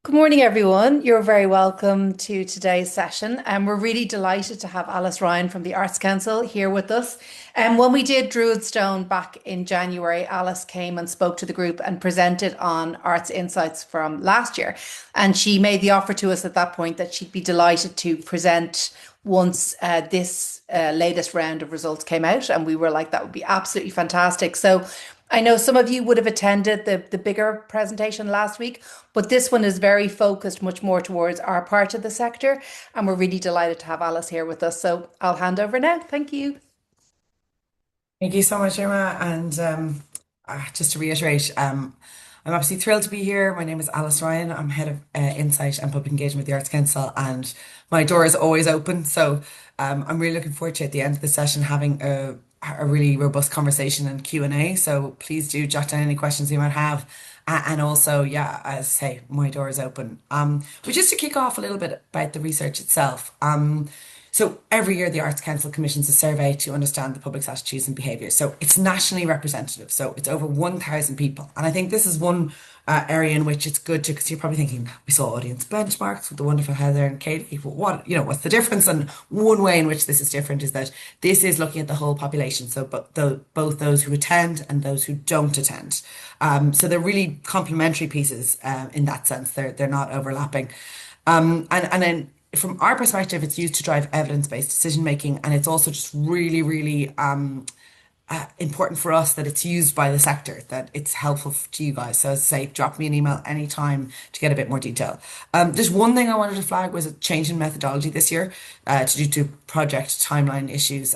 Good morning, everyone. You're very welcome to today's session. And we're really delighted to have Alice Ryan from the Arts Council here with us. And when we did Druidstone back in January, Alice came and spoke to the group and presented on arts insights from last year. And she made the offer to us at that point that she'd be delighted to present once this latest round of results came out. And we were like, that would be absolutely fantastic. So I know some of you would have attended the bigger presentation last week, but this one is very focused much more towards our part of the sector. And we're really delighted to have Alice here with us. So I'll hand over now. Thank you. Thank you so much, Irma. And just to reiterate, I'm absolutely thrilled to be here. My name is Alice Ryan. I'm head of Insight and Public Engagement with the Arts Council, and my door is always open. So I'm really looking forward to at the end of the session having a really robust conversation and Q&A. So please do jot down any questions you might have. And also, yeah, as I say, my door is open. But just to kick off a little bit about the research itself. So every year the Arts Council commissions a survey to understand the public's attitudes and behaviours. So it's nationally representative. So it's over 1,000 people. And I think this is one area in which it's good to, because you're probably thinking, we saw audience benchmarks with the wonderful Heather and Katie. But what's the difference? And one way in which this is different is that this is looking at the whole population. So both those who attend and those who don't attend. So they're really complementary pieces in that sense. They're not overlapping. And then from our perspective, it's used to drive evidence-based decision making, and it's also just really, really important for us that it's used by the sector, that it's helpful to you guys. So as I say, drop me an email anytime to get a bit more detail. There's one thing I wanted to flag was a change in methodology this year due to project timeline issues.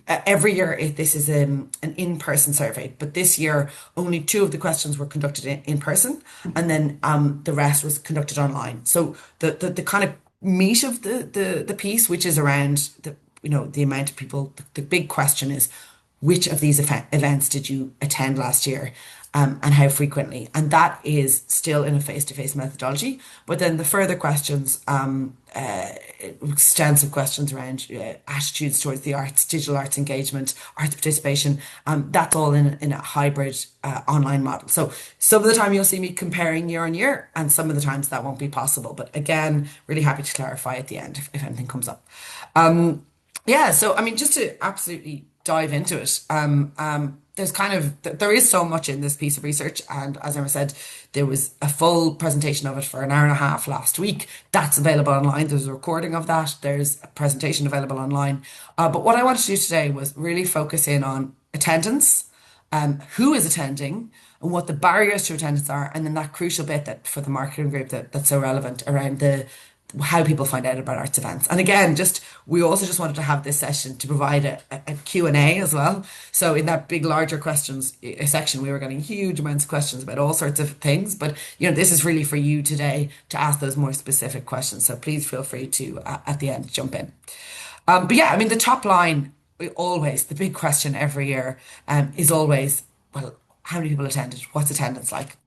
Every year this is an in-person survey, but this year only two of the questions were conducted in person, and then the rest was conducted online. So the kind of meat of the piece, which is around the amount of people, the big question is, which of these events did you attend last year, and how frequently? And that is still in a face-to-face methodology. But then the further questions, extensive questions around attitudes towards the arts, digital arts engagement, arts participation, that's all in a hybrid online model. So some of the time you'll see me comparing year on year, and some of the times that won't be possible. But again, really happy to clarify at the end if anything comes up. Yeah, so I mean, just to absolutely dive into it, there is so much in this piece of research, and as Emma said, there was a full presentation of it for an hour and a half last week. That's available online. There's a recording of that. There's a presentation available online. But what I wanted to do today was really focus in on attendance, who is attending, and what the barriers to attendance are, and then that crucial bit that for the marketing group that's so relevant around the how people find out about arts events. And again, we also just wanted to have this session to provide a Q&A as well. So in that big, larger questions section, we were getting huge amounts of questions about all sorts of things. But, this is really for you today to ask those more specific questions. So please feel free to, at the end, jump in. But yeah, I mean, the top line, the big question every year is always, well, how many people attended? What's attendance like?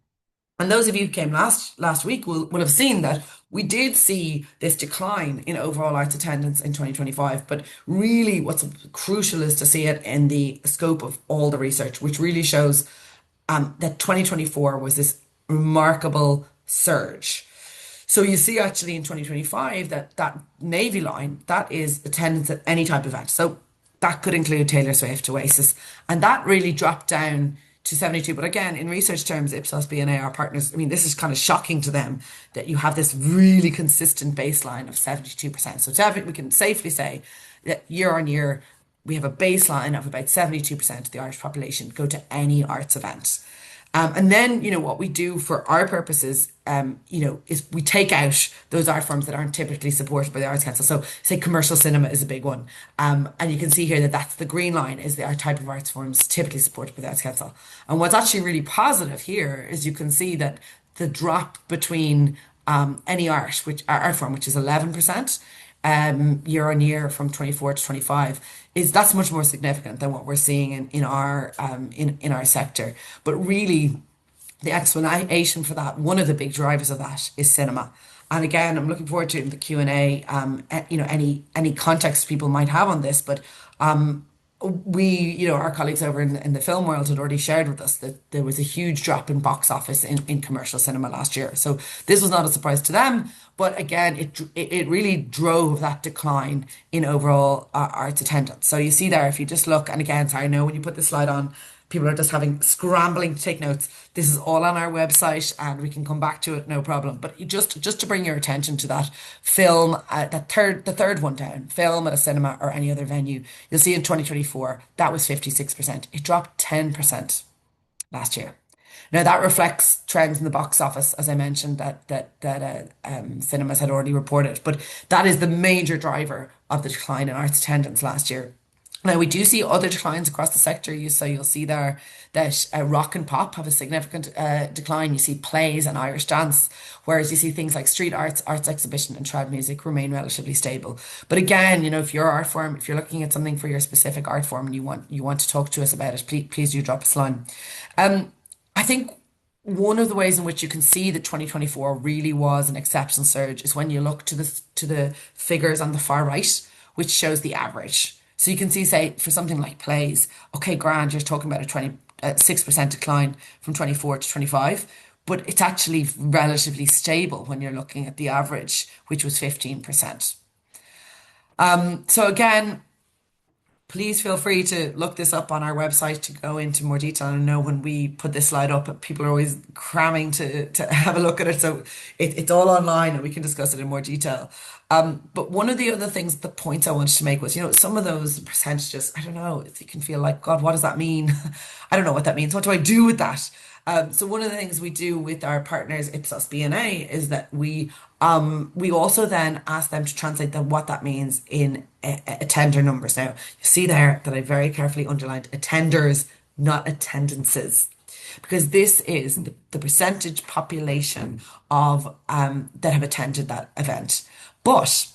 And those of you who came last week will have seen that we did see this decline in overall arts attendance in 2025. But really, what's crucial is to see it in the scope of all the research, which really shows that 2024 was this remarkable surge. So you see actually in 2025 that navy line, that is attendance at any type of event. So that could include Taylor Swift, Oasis, and that really dropped down to 72. But again, in research terms, Ipsos B&A, our partners, I mean, this is kind of shocking to them that you have this really consistent baseline of 72%. So we can safely say that year on year, we have a baseline of about 72% of the Irish population go to any arts event. And then, what we do for our purposes, is we take out those art forms that aren't typically supported by the Arts Council. So say commercial cinema is a big one. And you can see here that that's the green line is the type of arts forms typically supported by the Arts Council. And what's actually really positive here is you can see that the drop between any art form, which is 11%, year on year from 24 to 25, that's much more significant than what we're seeing in our sector. But really, the explanation for that, one of the big drivers of that is cinema. And again, I'm looking forward to in the Q&A, any context people might have on this. But our colleagues over in the film world had already shared with us that there was a huge drop in box office in commercial cinema last year. So this was not a surprise to them, but again, it really drove that decline in overall arts attendance. So you see there, if you just look, and again, sorry, I know when you put this slide on, people are just having scrambling to take notes. This is all on our website, and we can come back to it, no problem. But just to bring your attention to that film, the third one down, film at a cinema or any other venue, you'll see in 2024 that was 56%. It dropped 10% last year. Now that reflects trends in the box office, as I mentioned, that cinemas had already reported. But that is the major driver of the decline in arts attendance last year. Now we do see other declines across the sector. You'll see there that rock and pop have a significant decline. You see plays and Irish dance, whereas you see things like street arts, arts exhibition, and trad music remain relatively stable. But again, if your art form, if you're looking at something for your specific art form and you want to talk to us about it, please do drop us a line. I think one of the ways in which you can see that 2024 really was an exceptional surge is when you look to the figures on the far right, which shows the average. So you can see, say, for something like plays, okay, grand, you're talking about a 26% decline from 24 to 25, but it's actually relatively stable when you're looking at the average, which was 15%. So again, please feel free to look this up on our website to go into more detail. I know when we put this slide up, people are always cramming to have a look at it. So it's all online and we can discuss it in more detail. But one of the other things, the points I wanted to make was, some of those percentages, I don't know, if you can feel like, God, what does that mean? I don't know what that means. What do I do with that? So one of the things we do with our partners, Ipsos B&A, is that we also then ask them to translate what that means in attender numbers. Now, you see there that I very carefully underlined attenders, not attendances, because this is the percentage population of that have attended that event. But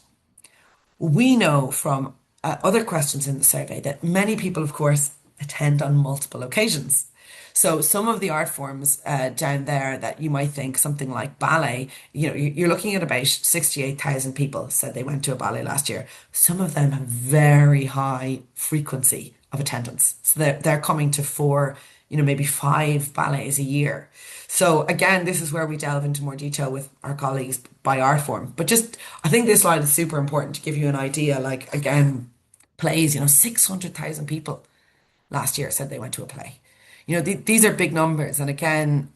we know from other questions in the survey that many people, of course, attend on multiple occasions. So some of the art forms down there that you might think something like ballet, you're looking at about 68,000 people said they went to a ballet last year. Some of them have very high frequency of attendance. So they're coming to four, maybe five ballets a year. So again, this is where we delve into more detail with our colleagues by art form. But I think this slide is super important to give you an idea. Like again, plays, 600,000 people last year said they went to a play. These are big numbers. And again,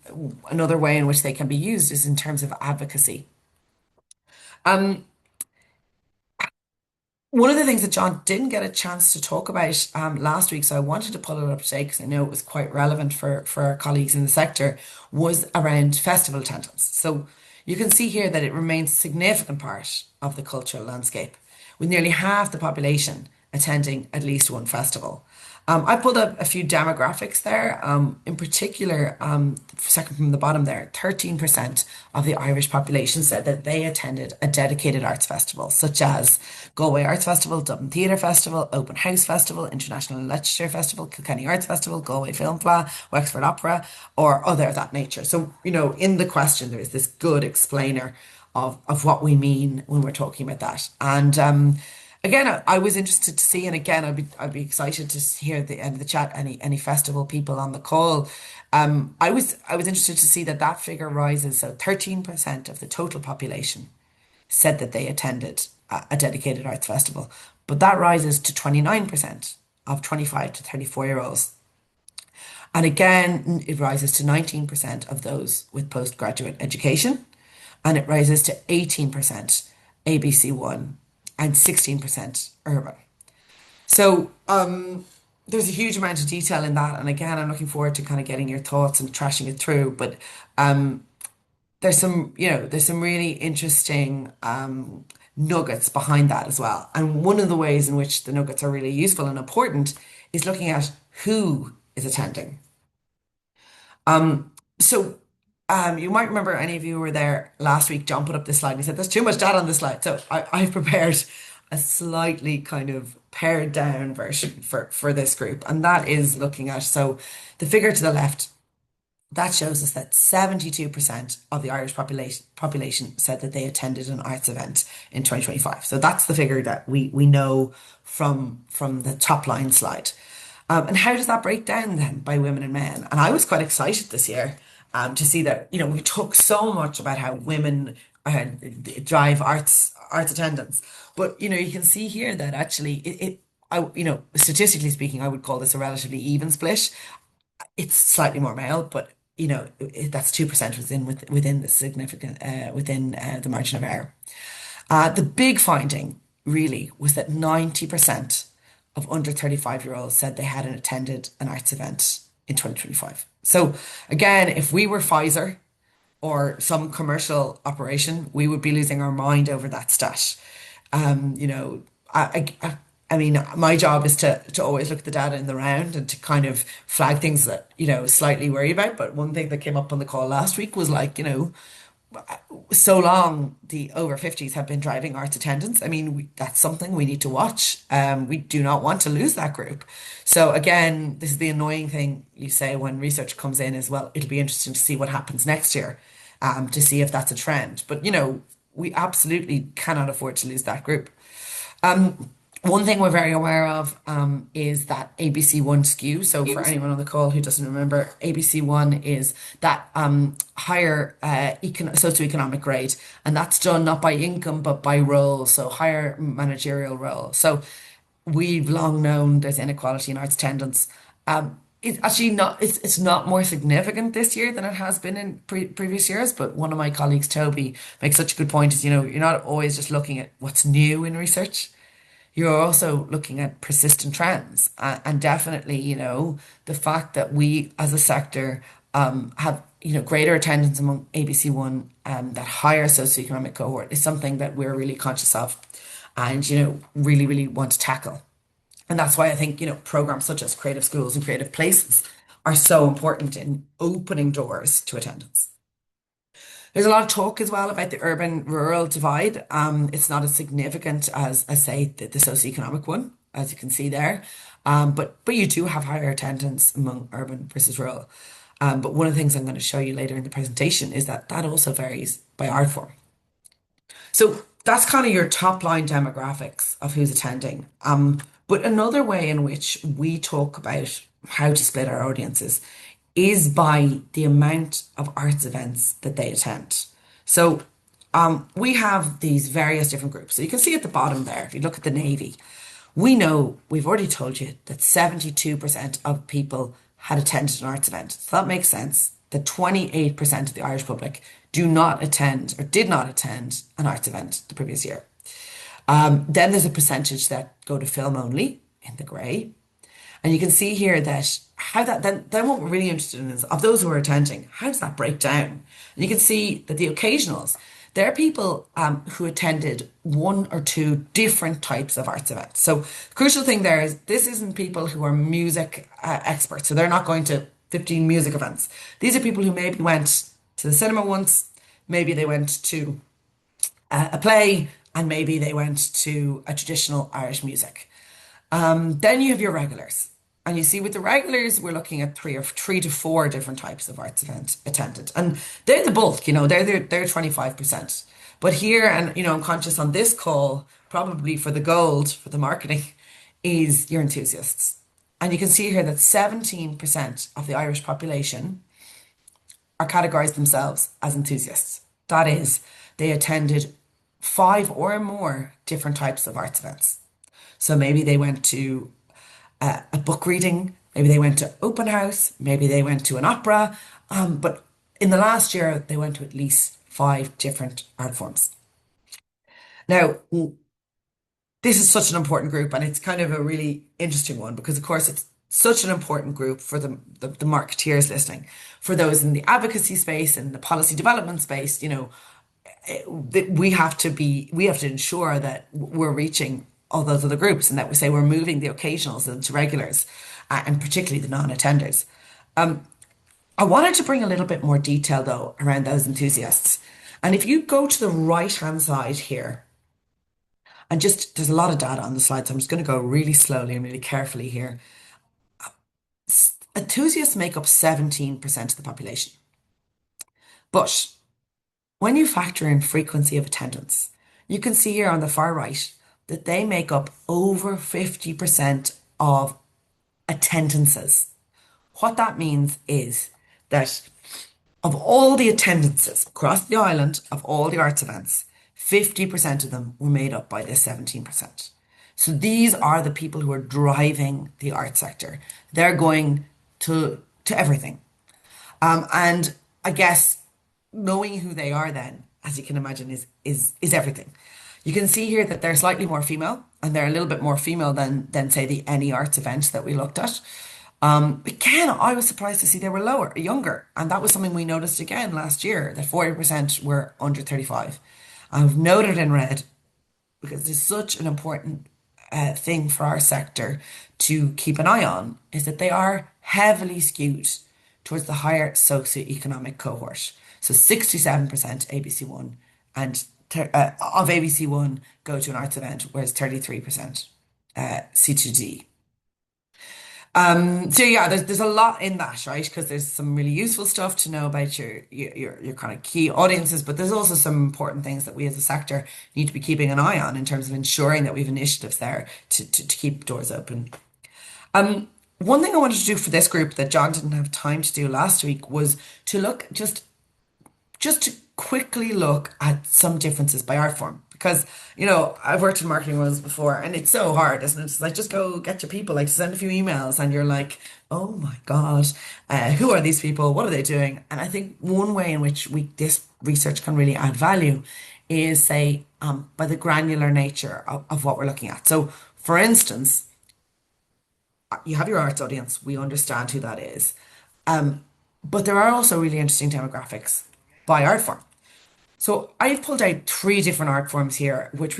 another way in which they can be used is in terms of advocacy. One of the things that John didn't get a chance to talk about last week, so I wanted to pull it up today because I know it was quite relevant for our colleagues in the sector, was around festival attendance. So you can see here that it remains a significant part of the cultural landscape, with nearly half the population attending at least one festival. I pulled up a few demographics there. In particular, second from the bottom there, 13% of the Irish population said that they attended a dedicated arts festival, such as Galway Arts Festival, Dublin Theatre Festival, Open House Festival, International Literature Festival, Kilkenny Arts Festival, Galway Film Fleadh, Wexford Opera, or other of that nature. So, in the question, there is this good explainer of what we mean when we're talking about that. And again, I was interested to see, and again, I'd be excited to hear at the end of the chat any festival people on the call. I was interested to see that figure rises. So 13% of the total population said that they attended a dedicated arts festival, but that rises to 29% of 25 to 34-year-olds. And again, it rises to 19% of those with postgraduate education, and it rises to 18% ABC1 and 16% urban. So there's a huge amount of detail in that. And again, I'm looking forward to kind of getting your thoughts and trashing it through. But there's some really interesting nuggets behind that as well. And one of the ways in which the nuggets are really useful and important is looking at who is attending. So you might remember, any of you who were there last week, John put up this slide and he said, there's too much data on this slide. So I've prepared a slightly kind of pared down version for this group. And that is looking at, so the figure to the left that shows us that 72% of the Irish population said that they attended an arts event in 2025. So that's the figure that we know from the top line slide. And how does that break down then by women and men? And I was quite excited this year to see that, we talk so much about how women drive arts attendance. But, you can see here that actually statistically speaking, I would call this a relatively even split. It's slightly more male, but that's 2% within the significant within the margin of error. The big finding really was that 90% of under 35-year-olds said they hadn't attended an arts event in 2025. So again, if we were Pfizer or some commercial operation, we would be losing our mind over that stat. You know, I mean, my job is to always look at the data in the round and to kind of flag things that, slightly worry about. But one thing that came up on the call last week was like, so long the over 50s have been driving arts attendance. I mean, that's something we need to watch. We do not want to lose that group. So again, this is the annoying thing you say when research comes in as well. It'll be interesting to see what happens next year, to see if that's a trend. But we absolutely cannot afford to lose that group. One thing we're very aware of is that ABC1 skew. So for anyone on the call who doesn't remember, ABC1 is that higher socioeconomic grade, and that's done not by income but by role, so higher managerial role. So we've long known there's inequality in arts attendance. It's actually not. It's not more significant this year than it has been in previous years. But one of my colleagues, Toby, makes such a good point. Is you're not always just looking at what's new in research, you're also looking at persistent trends. And definitely, the fact that we as a sector have, greater attendance among ABC1, that higher socioeconomic cohort is something that we're really conscious of and, really, really want to tackle. And that's why I think, programs such as creative schools and creative places are so important in opening doors to attendance. There's a lot of talk as well about the urban-rural divide. It's not as significant as say, the socioeconomic one, as you can see there. But you do have higher attendance among urban versus rural. But one of the things I'm going to show you later in the presentation is that that also varies by art form. So that's kind of your top line demographics of who's attending. But another way in which we talk about how to split our audiences is by the amount of arts events that they attend. So we have these various different groups. So you can see at the bottom there, if you look at the Navy, we know, we've already told you that 72% of people had attended an arts event. So that makes sense that 28% of the Irish public do not attend or did not attend an arts event the previous year. Then there's a percentage that go to film only in the grey. And you can see here that how that then what we're really interested in is of those who are attending, how does that break down? And you can see that the occasionals, there are people who attended one or two different types of arts events. So the crucial thing there is this isn't people who are music experts. So they're not going to 15 music events. These are people who maybe went to the cinema once, maybe they went to a play, and maybe they went to a traditional Irish music. Then you have your regulars. And you see with the regulars, we're looking at three to four different types of arts events attended. And they're the bulk, they're 25%. But here, and I'm conscious on this call, probably for the gold, for the marketing, is your enthusiasts. And you can see here that 17% of the Irish population are categorized themselves as enthusiasts. That is, they attended 5 or more different types of arts events. So maybe they went to a book reading, maybe they went to open house, maybe they went to an opera, but in the last year they went to at least 5 different art forms. Now, this is such an important group, and it's kind of a really interesting one because, of course, it's such an important group for the marketeers listening, for those in the advocacy space and the policy development space. We have to ensure that we're reaching all those other groups and that we say we're moving the occasionals into regulars, and particularly the non-attenders. I wanted to bring a little bit more detail though around those enthusiasts. And if you go to the right hand side here, and just there's a lot of data on the slide, so I'm just going to go really slowly and really carefully here. enthusiasts make up 17% of the population. But when you factor in frequency of attendance, you can see here on the far right that they make up over 50% of attendances. What that means is that of all the attendances across the island of all the arts events, 50% of them were made up by this 17%. So these are the people who are driving the art sector. They're going to everything. And I guess knowing who they are then, as you can imagine, is everything. You can see here that they're slightly more female, and they're a little bit more female than say the any arts event that we looked at. Again, I was surprised to see they were younger, and that was something we noticed again last year that 40% were under 35. I've noted in red because it's such an important thing for our sector to keep an eye on is that they are heavily skewed towards the higher socioeconomic cohort. So 67% ABC1 and of ABC1 go to an arts event, whereas 33% C2D. So yeah, there's a lot in that, right? Because there's some really useful stuff to know about your kind of key audiences, but there's also some important things that we as a sector need to be keeping an eye on in terms of ensuring that we have initiatives there to keep doors open. One thing I wanted to do for this group that John didn't have time to do last week was to look just to quickly look at some differences by art form. Because, I've worked in marketing roles before and it's so hard, isn't it? It's like just go get your people, like send a few emails and you're like, oh my God, who are these people? What are they doing? And I think one way in which this research can really add value is, say, by the granular nature of what we're looking at. So, for instance, you have your arts audience, we understand who that is. But there are also really interesting demographics by art form. So I've pulled out three different art forms here, in which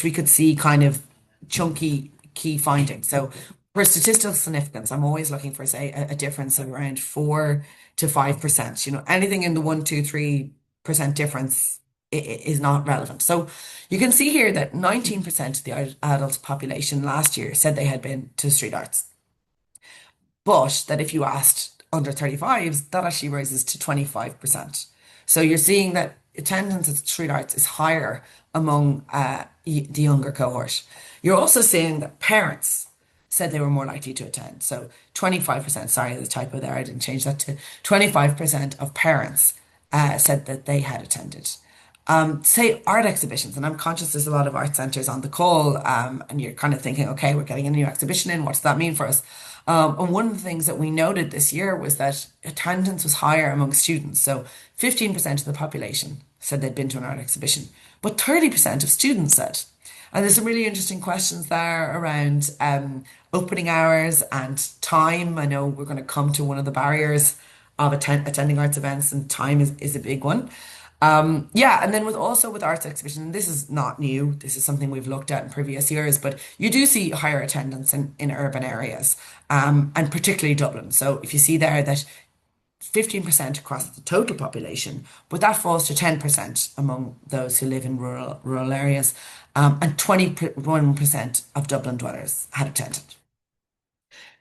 we could see kind of chunky key findings. So for statistical significance, I'm always looking for, say, a difference of around 4 to 5%. Anything in the 1, 2, 3% difference is not relevant. So you can see here that 19% of the adult population last year said they had been to street arts. But that if you asked under 35s, that actually rises to 25%. So you're seeing that attendance at street arts is higher among the younger cohort. You're also seeing that parents said they were more likely to attend. So 25%, sorry, the typo there, I didn't change that to 25% of parents said that they had attended. Say art exhibitions, and I'm conscious there's a lot of art centres on the call, and you're kind of thinking, okay, we're getting a new exhibition in, what does that mean for us? And one of the things that we noted this year was that attendance was higher among students. So 15% of the population said they'd been to an art exhibition, but 30% of students said. And there's some really interesting questions there around opening hours and time. I know we're going to come to one of the barriers of attending arts events, and time is a big one. Yeah, and then with arts exhibition, this is not new. This is something we've looked at in previous years, but you do see higher attendance in urban areas, and particularly Dublin. So if you see there that 15% across the total population, but that falls to 10% among those who live in rural areas, and 21% of Dublin dwellers had attended.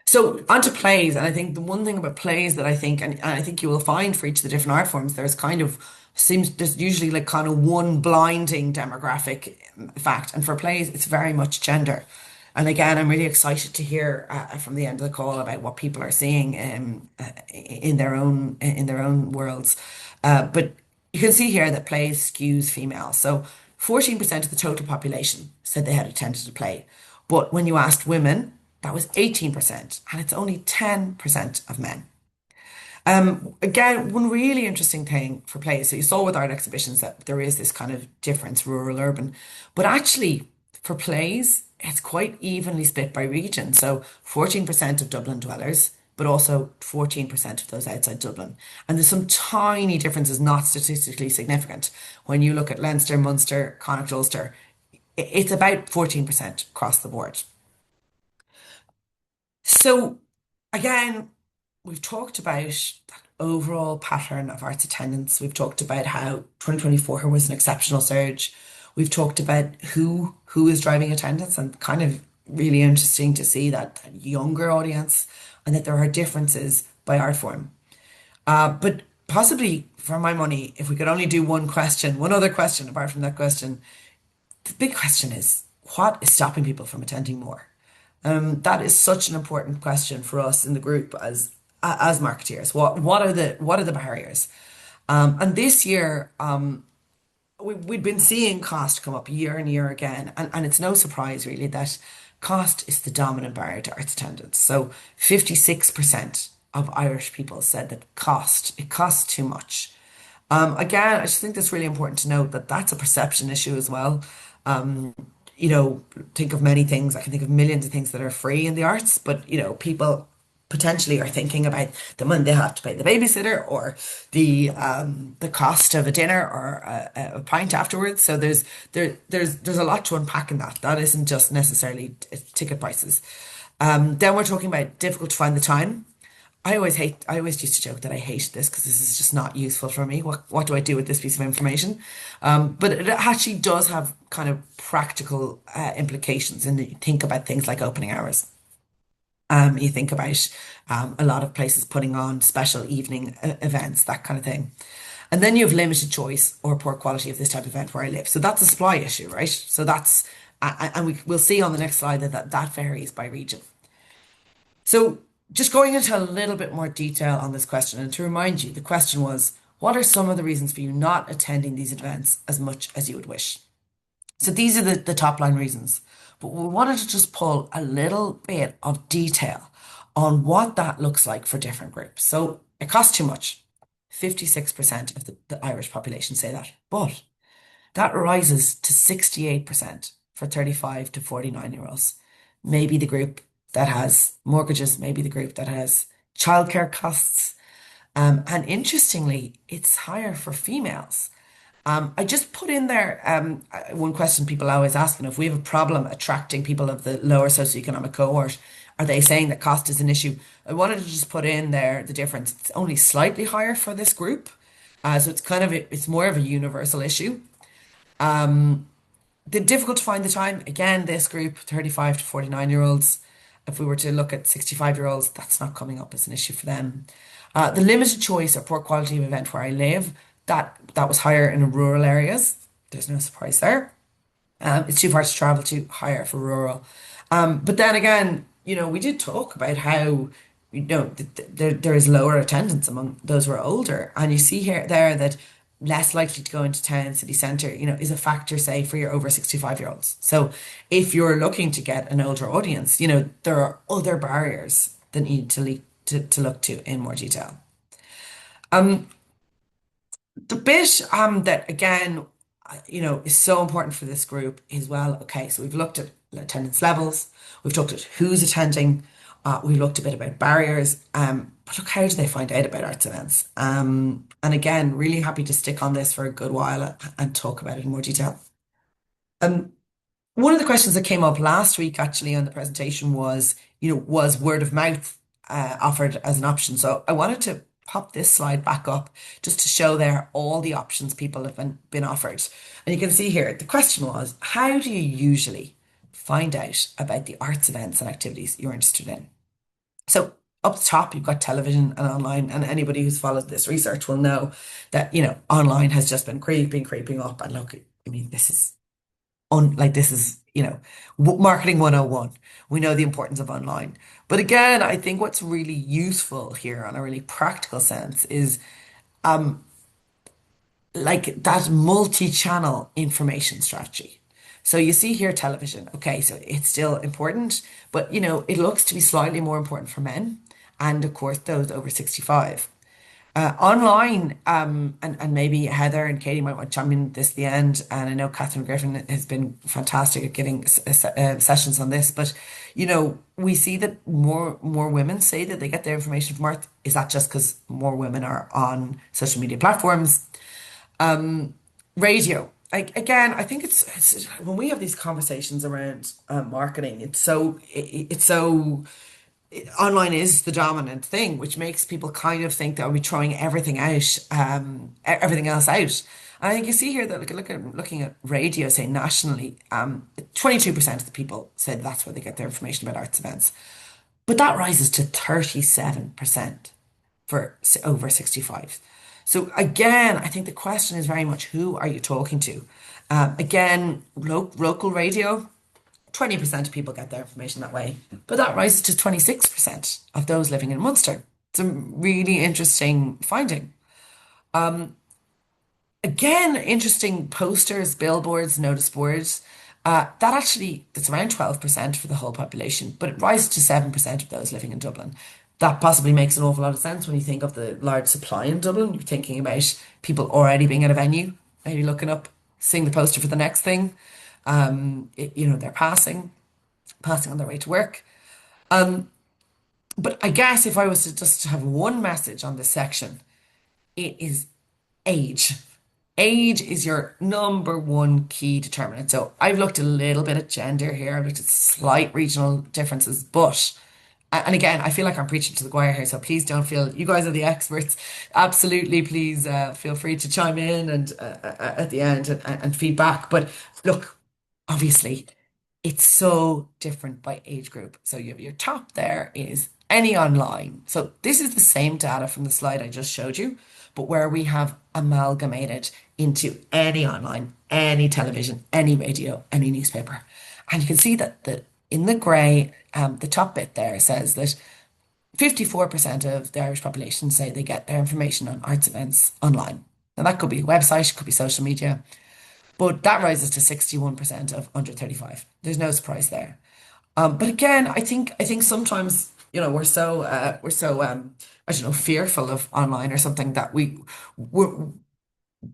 So onto plays, and I think the one thing about plays that I think, and I think you will find for each of the different art forms, there's usually like kind of one blinding demographic fact, and for plays, it's very much gender. And again, I'm really excited to hear from the end of the call about what people are seeing in their own worlds. But you can see here that plays skews female. So 14% of the total population said they had attended a play, but when you asked women, that was 18%, and it's only 10% of men. Again, one really interesting thing for plays. So you saw with art exhibitions that there is this kind of difference, rural, urban, but actually for plays, it's quite evenly split by region. So 14% of Dublin dwellers, but also 14% of those outside Dublin. And there's some tiny differences, not statistically significant. When you look at Leinster, Munster, Connacht, Ulster, it's about 14% across the board. So again, we've talked about that overall pattern of arts attendance. We've talked about how 2024 was an exceptional surge. We've talked about who is driving attendance and kind of really interesting to see that younger audience and that there are differences by art form. But possibly for my money, if we could only do one question, one other question apart from that question, the big question is what is stopping people from attending more? That is such an important question for us in the group as marketeers. What are the barriers? And this year, we've been seeing cost come up year and year again, and it's no surprise really that cost is the dominant barrier to arts attendance. So 56% of Irish people said that it costs too much. Again, I just think that's really important to note that that's a perception issue as well. You know, think of many things. I can think of millions of things that are free in the arts, but people potentially are thinking about the money they have to pay the babysitter or the cost of a dinner or a pint afterwards. So there's a lot to unpack in that. That isn't just necessarily ticket prices. Then we're talking about difficult to find the time. I always used to joke that I hate this because this is just not useful for me. What do I do with this piece of information? But it actually does have kind of practical implications. And you think about things like opening hours. You think about a lot of places putting on special evening events, that kind of thing. And then you have limited choice or poor quality of this type of event where I live. So that's a supply issue, right? So and we'll see on the next slide that varies by region. So just going into a little bit more detail on this question, and to remind you, the question was, what are some of the reasons for you not attending these events as much as you would wish? So these are the top line reasons. But we wanted to just pull a little bit of detail on what that looks like for different groups. So it costs too much. 56% of the Irish population say that. But that rises to 68% for 35 to 49-year-olds. Maybe the group that has mortgages, maybe the group that has childcare costs. And interestingly, it's higher for females. I just put in there one question people always ask, and if we have a problem attracting people of the lower socioeconomic cohort, are they saying that cost is an issue? I wanted to just put in there the difference. It's only slightly higher for this group. So it's more of a universal issue. The difficult to find the time, again, this group, 35 to 49-year-olds. If we were to look at 65-year-olds, that's not coming up as an issue for them. The limited choice or poor quality of event where I live, that was higher in rural areas. There's no surprise there. It's too far to travel to, higher for rural. But then again, we did talk about how, there is lower attendance among those who are older. And you see here there that less likely to go into town, city centre, is a factor, say, for your over 65-year-olds. So if you're looking to get an older audience, there are other barriers that need to look to in more detail. The bit that again, is so important for this group is, well, okay, so we've looked at attendance levels, we've looked at who's attending, we've looked a bit about barriers, but look, how do they find out about arts events? And again, really happy to stick on this for a good while and talk about it in more detail. One of the questions that came up last week actually on the presentation was, was word of mouth offered as an option? So I wanted to pop this slide back up just to show there all the options people have been offered. And you can see here, the question was, how do you usually find out about the arts events and activities you're interested in? So up the top, you've got television and online, and anybody who's followed this research will know that, online has just been creeping up. And look, I mean, this is marketing 101. We know the importance of online. But again, I think what's really useful here on a really practical sense is like that multi-channel information strategy. So you see here television. Okay, so it's still important, but it looks to be slightly more important for men and of course those over 65. Online, and maybe Heather and Katie might want to chime in this at the end. And I know Catherine Griffin has been fantastic at giving sessions on this. But we see that more women say that they get their information from art. Is that just because more women are on social media platforms? Radio. Again, I think it's when we have these conversations around marketing, it's so online is the dominant thing, which makes people kind of think that we're throwing everything out, everything else out. And I think you see here that looking at radio, say nationally, 22% of the people said that's where they get their information about arts events, but that rises to 37% for over 65. So again, I think the question is very much who are you talking to? Again, local radio. 20% of people get their information that way, but that rises to 26% of those living in Munster. It's a really interesting finding. Again, interesting posters, billboards, notice boards. That's around 12% for the whole population, but it rises to 7% of those living in Dublin. That possibly makes an awful lot of sense when you think of the large supply in Dublin. You're thinking about people already being at a venue, maybe looking up, seeing the poster for the next thing. They're passing on their way to work. But I guess if I was to just have one message on this section, it is age. Age is your number one key determinant. So I've looked a little bit at gender here, I've looked at slight regional differences, but and again, I feel like I'm preaching to the choir here, so please don't feel you guys are the experts. Absolutely, please feel free to chime in and at the end and feedback. But look, obviously, it's so different by age group. So you have your top there is any online. So this is the same data from the slide I just showed you, but where we have amalgamated into any online, any television, any radio, any newspaper. And you can see that in the grey, the top bit there says that 54% of the Irish population say they get their information on arts events online. Now that could be a website, it could be social media, but that rises to 61% of under 35. There's no surprise there. But again, I think sometimes we're so I don't know fearful of online or something that we're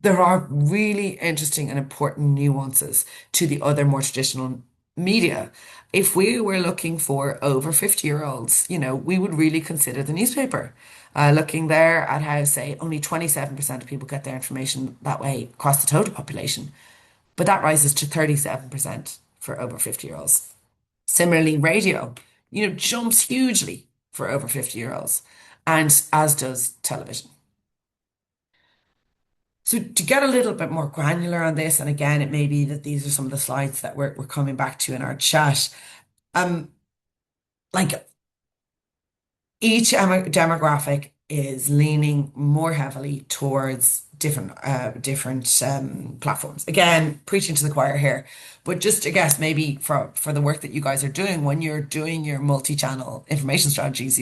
there are really interesting and important nuances to the other more traditional media. If we were looking for over 50-year-olds, we would really consider the newspaper. Looking there at how, say, only 27% of people get their information that way across the total population, but that rises to 37% for over 50-year-olds. Similarly, radio, jumps hugely for over 50-year-olds, and as does television. So to get a little bit more granular on this, and again, it may be that these are some of the slides that we're coming back to in our chat. Um, like each demographic is leaning more heavily towards different platforms. Again, preaching to the choir here, but just I guess maybe for the work that you guys are doing when you're doing your multi-channel information strategies,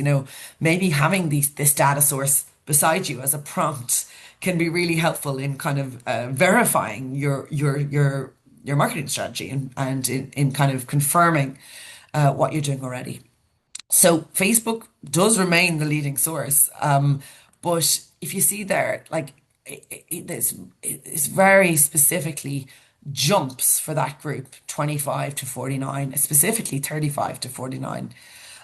maybe having this data source beside you as a prompt can be really helpful in kind of verifying your marketing strategy and in kind of confirming what you're doing already. So Facebook does remain the leading source, but if you see there, like it's very specifically jumps for that group, 25 to 49, specifically 35 to 49.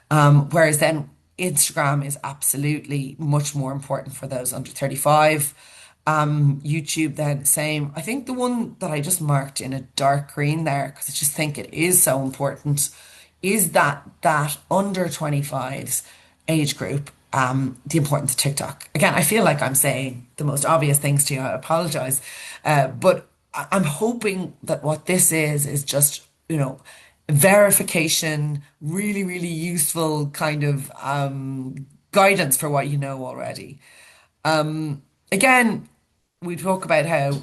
Whereas then Instagram is absolutely much more important for those under 35. YouTube then same. I think the one that I just marked in a dark green there, because I just think it is so important, is that under 25's age group, the importance of TikTok. Again, I feel like I'm saying the most obvious things to you. I apologize. But I'm hoping that what this is just, verification, really, really useful kind of guidance for what you know already. Again, we talk about how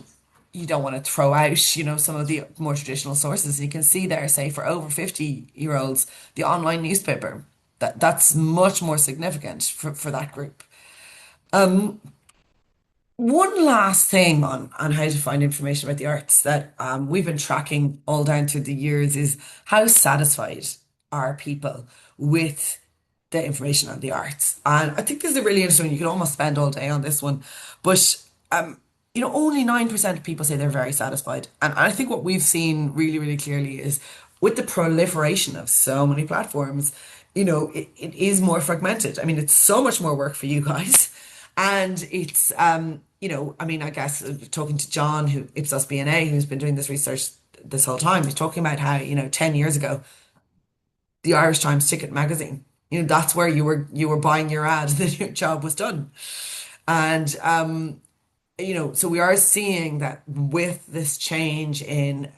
you don't want to throw out, some of the more traditional sources. You can see there, say, for over 50-year-olds, the online newspaper, that's much more significant for that group. One last thing on how to find information about the arts that we've been tracking all down through the years is how satisfied are people with the information on the arts. And I think this is a really interesting one. You could almost spend all day on this one. But only 9% of people say they're very satisfied. And I think what we've seen really, really clearly is with the proliferation of so many platforms, it is more fragmented. I mean, it's so much more work for you guys. And it's, I guess talking to John, who Ipsos B&A, who's been doing this research this whole time, he's talking about how, 10 years ago, the Irish Times Ticket magazine That's where you were buying your ad that your job was done. And so we are seeing that with this change in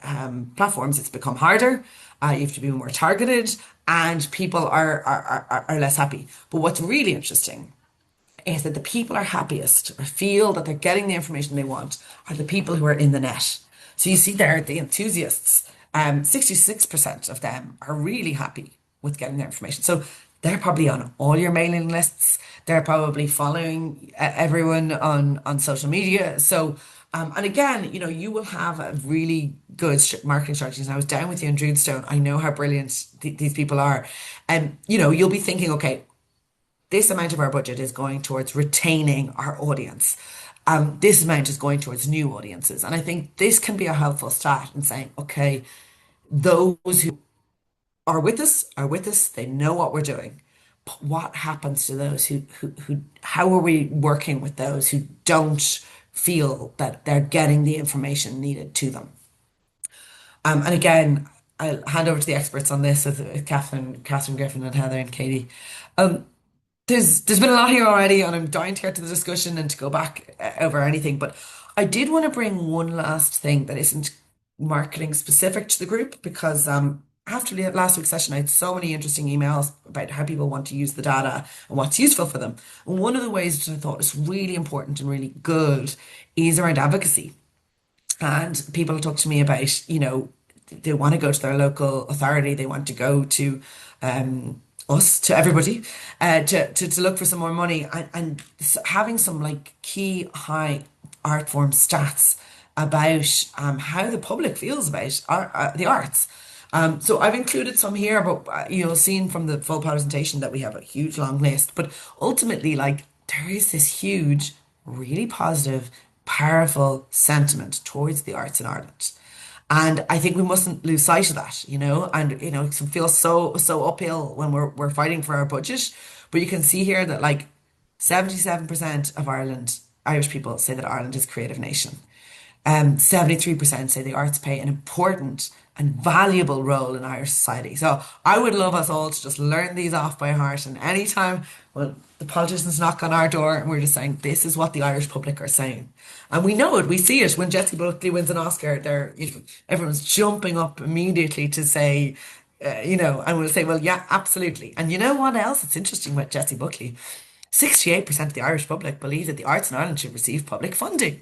platforms, it's become harder. You have to be more targeted, and people are less happy. But what's really interesting is that the people are happiest or feel that they're getting the information they want are the people who are in the net. So you see there, the enthusiasts, 66% of them are really happy with getting their information. So they're probably on all your mailing lists. They're probably following everyone on social media. So, and again, you will have a really good marketing strategies. And I was down with you in Drewstone. I know how brilliant these people are. And, you'll be thinking, okay, this amount of our budget is going towards retaining our audience. This amount is going towards new audiences. And I think this can be a helpful start in saying, okay, those who are with us are with us, they know what we're doing. But what happens to those how are we working with those who don't feel that they're getting the information needed to them? And again, I'll hand over to the experts on this with Catherine Griffin and Heather and Katie. Um, there's been a lot here already, and I'm dying to get to the discussion and to go back over anything. But I did want to bring one last thing that isn't marketing specific to the group because after last week's session, I had so many interesting emails about how people want to use the data and what's useful for them. And one of the ways that I thought was really important and really good is around advocacy. And people talk to me about, they want to go to their local authority, they want to go to us, to everybody, to look for some more money and having some like key high art form stats about how the public feels about the arts. So I've included some here, but seen from the full presentation that we have a huge long list. But ultimately, like there is this huge, really positive, powerful sentiment towards the arts in Ireland. And I think we mustn't lose sight of that, and it feels so uphill when we're fighting for our budget. But you can see here that like 77% of Irish people say that Ireland is a creative nation. 73% say the arts play an important and valuable role in Irish society. So I would love us all to just learn these off by heart. And anytime, well, the politicians knock on our door and we're just saying, this is what the Irish public are saying. And we know it, we see it. When Jessie Buckley wins an Oscar, everyone's jumping up immediately to say, and we'll say, well, yeah, absolutely. And you know what else? It's interesting with Jessie Buckley. 68% of the Irish public believe that the arts in Ireland should receive public funding.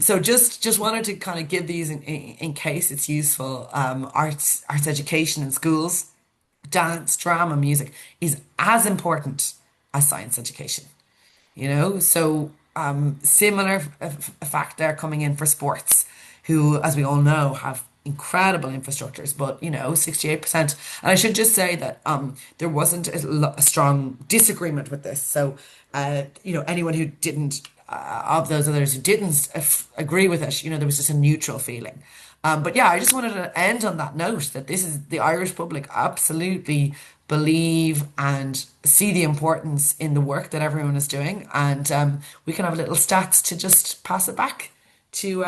So just wanted to kind of give these in case it's useful. Arts education in schools, dance, drama, music is as important as science education. So similar fact there coming in for sports, who, as we all know, have incredible infrastructures, but 68%. And I should just say that there wasn't a strong disagreement with this. So anyone who didn't of those others who didn't agree with it, there was just a neutral feeling. But yeah, I just wanted to end on that note that this is the Irish public absolutely believe and see the importance in the work that everyone is doing. And we can have little stats to just pass it back to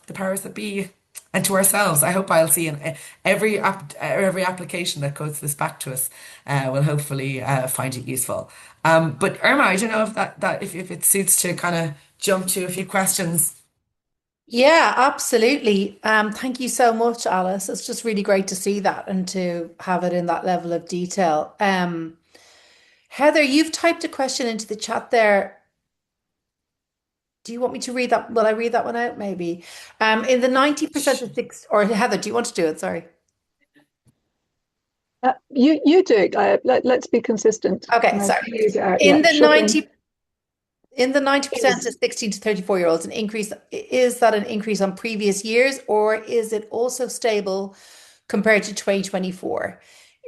the powers that be and to ourselves. I hope I'll see in every application that goes this back to us will hopefully find it useful. But Irma, I don't know if it suits to kind of jump to a few questions. Yeah, absolutely. Thank you so much, Alice. It's just really great to see that and to have it in that level of detail. Heather, you've typed a question into the chat there. Do you want me to read that? Will I read that one out, maybe? In the 90% of six, or Heather, do you want to do it? Sorry. You do it. Let's be consistent. Okay, sorry. Read it out. In Yeah, the short 90 In the 90% is of 16 to 34-year-olds, an increase, is that an increase on previous years, or is it also stable compared to 2024?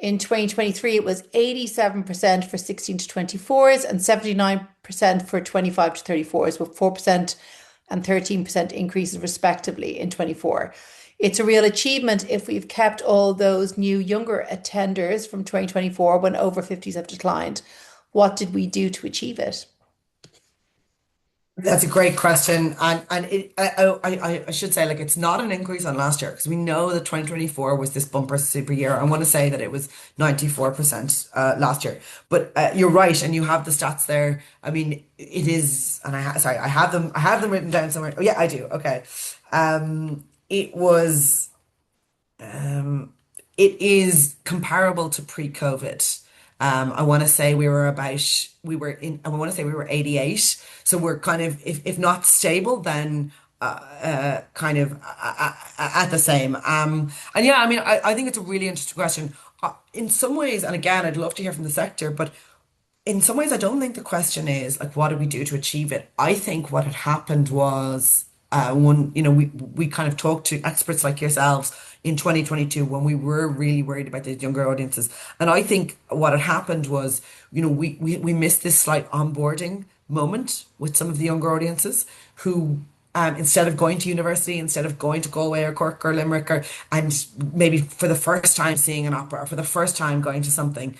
In 2023, it was 87% for 16 to 24s and 79% for 25 to 34s, with 4% and 13% increases respectively in 24. It's a real achievement if we've kept all those new younger attenders from 2024 when over 50s have declined. What did we do to achieve it? That's a great question, and I should say like it's not an increase on last year because we know that 2024 was this bumper super year. I want to say that it was 94% last year, but you're right, and you have the stats there. I mean, it is, and sorry, I have them written down somewhere. Oh yeah, I do. Okay, it was. It is comparable to pre-COVID. I want to say I want to say we were 88. So we're kind of, if not stable, then kind of at the same. And yeah, I mean, I think it's a really interesting question. In some ways, and again, I'd love to hear from the sector, but in some ways, I don't think the question is like, what did we do to achieve it? I think what had happened was we kind of talked to experts like yourselves in 2022 when we were really worried about these younger audiences. And I think what had happened was, we missed this slight onboarding moment with some of the younger audiences who instead of going to university, instead of going to Galway or Cork or Limerick and maybe for the first time seeing an opera or for the first time going to something,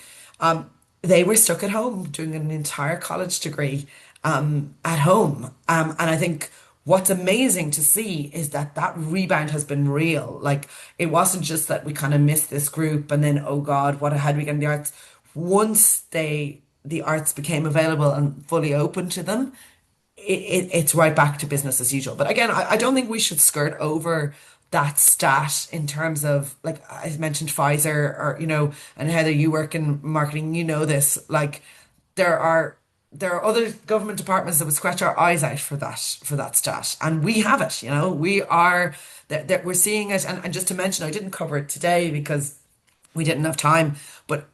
they were stuck at home doing an entire college degree at home. And I think what's amazing to see is that that rebound has been real. Like it wasn't just that we kind of missed this group and then, oh God, what had we got in the arts? Once the arts became available and fully open to them, it's right back to business as usual. But again, I don't think we should skirt over that stat in terms of like I mentioned Pfizer or and Heather, you work in marketing, you know this. Like there are there are other government departments that would scratch our eyes out for that stat, and we have it. We are that we're seeing it, and just to mention, I didn't cover it today because we didn't have time. But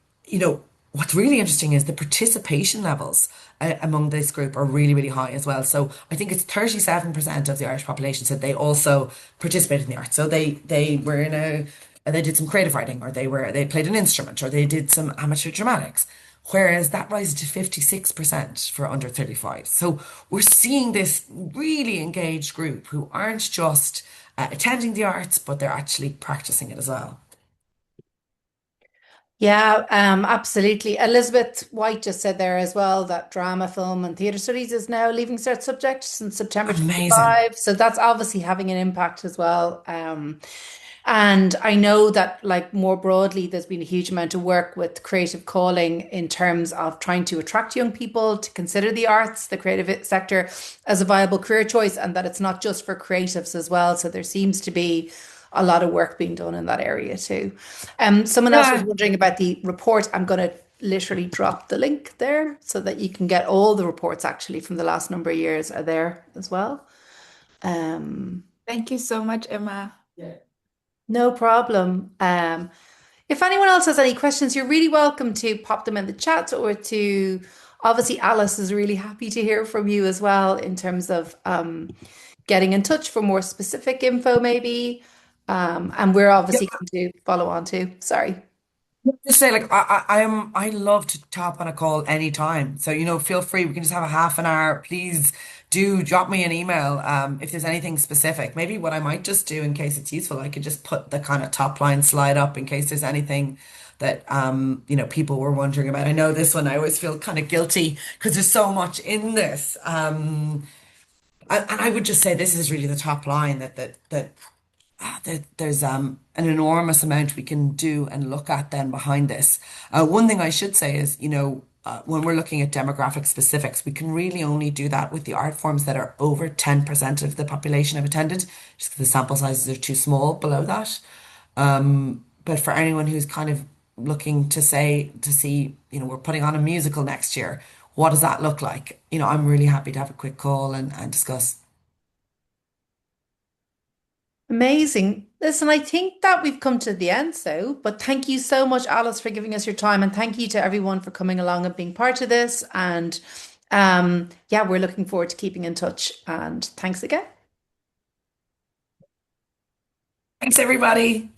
what's really interesting is the participation levels among this group are really, really high as well. So I think it's 37% of the Irish population said they also participated in the arts. So they were in they did some creative writing, or they played an instrument, or they did some amateur dramatics. Whereas that rises to 56% for under 35. So we're seeing this really engaged group who aren't just attending the arts, but they're actually practicing it as well. Yeah, absolutely. Elizabeth White just said there as well that drama, film, and theatre studies is now a Leaving Cert subject since September Amazing. 25. So that's obviously having an impact as well. And I know that, like more broadly, there's been a huge amount of work with creative calling in terms of trying to attract young people to consider the arts, the creative sector, as a viable career choice, and that it's not just for creatives as well. So there seems to be a lot of work being done in that area too. Someone else was Yeah. wondering about the report. I'm going to literally drop the link there so that you can get all the reports actually from the last number of years are there as well. Um, Thank you so much, Emma. no problem. If anyone else has any questions, you're really welcome to pop them in the chat or to obviously Alice is really happy to hear from you as well in terms of getting in touch for more specific info maybe. And we're obviously going to follow on too. Sorry. Just say like I love to tap on a call anytime. So feel free. We can just have a half an hour. Please do drop me an email if there's anything specific. Maybe what I might just do in case it's useful, I could just put the kind of top line slide up in case there's anything that people were wondering about. I know this one I always feel kind of guilty because there's so much in this. And I would just say this is really the top line that there's an enormous amount we can do and look at then behind this. One thing I should say is, when we're looking at demographic specifics, we can really only do that with the art forms that are over 10% of the population have attended, just because the sample sizes are too small below that. But for anyone who's kind of looking to see, we're putting on a musical next year, what does that look like? I'm really happy to have a quick call and discuss. Amazing. Listen, I think that we've come to the end, so, but thank you so much, Alice, for giving us your time, and thank you to everyone for coming along and being part of this. And yeah, we're looking forward to keeping in touch. And thanks again. Thanks, everybody.